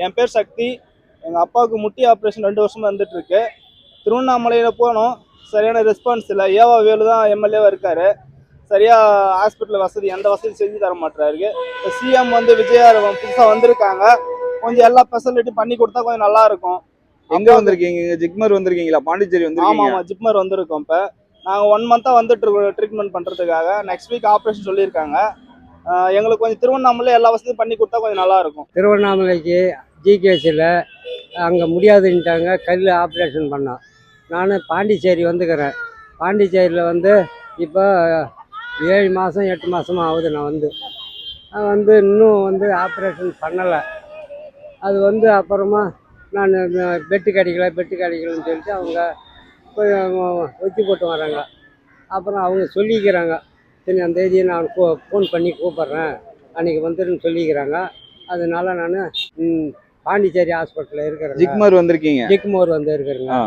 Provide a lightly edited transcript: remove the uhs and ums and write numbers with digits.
என் பேர் சக்தி. எங்கள் அப்பாவுக்கு முட்டி ஆப்ரேஷன் 2 வருஷமாக வந்துட்டு இருக்கு. திருவண்ணாமலையில் போனோம், சரியான ரெஸ்பான்ஸ் இல்லை. ஏவா வேலு தான் எம்எல்ஏவாக இருக்காரு. சரியாக ஹாஸ்பிட்டல் வசதி எந்த வசதியும் செஞ்சு தர மாட்டாரு. சிஎம் விஜயா புதுசாக வந்திருக்காங்க, கொஞ்சம் எல்லா ஃபெசிலிட்டி பண்ணி கொடுத்தா கொஞ்சம் நல்லா இருக்கும். எங்க வந்திருக்கீங்க? ஜிப்மர் வந்திருக்கீங்களா? பாண்டிச்சேரி வந்திருக்கீங்க? ஆமா, ஜிப்மர் வந்திருக்கோம். இப்போ நாங்கள் 1 மந்த்தாக வந்துட்டு இருக்கோம் ட்ரீட்மெண்ட் பண்ணுறதுக்காக. நெக்ஸ்ட் வீக் ஆப்ரேஷன் சொல்லியிருக்காங்க. எங்களுக்கு கொஞ்சம் திருவண்ணாமலை எல்லா வசதியும் பண்ணி கொடுத்தா கொஞ்சம் நல்லா இருக்கும். திருவண்ணாமலைக்கு ஜிகேசியில் அங்கே முடியாதுன்ட்டாங்க, கல் ஆப்ரேஷன் பண்ணோம். நான் பாண்டிச்சேரி வந்துக்கிறேன். பாண்டிச்சேரியில் இப்போ 7 மாதம் 8 மாதமாக ஆகுது. நான் இன்னும் ஆப்ரேஷன் பண்ணலை. அது அப்புறமா நான் பெட்டு கிடைக்கலன்னு சொல்லிட்டு அவங்க போய் ஒத்தி போட்டு வராங்க. அப்புறம் அவங்க சொல்லிக்கிறாங்க, சரி அந்த தேதியை நான் ஃபோன் பண்ணி கூப்பிட்றேன், அன்றைக்கி வந்துருன்னு சொல்லிக்கிறாங்க. அதனால நான் பாண்டிச்சேரி ஹாஸ்பிட்டலில் இருக்கிறேன். ஜிப்மர் வந்திருக்கீங்க? ஜிக்மோர் இருக்கிறேங்க.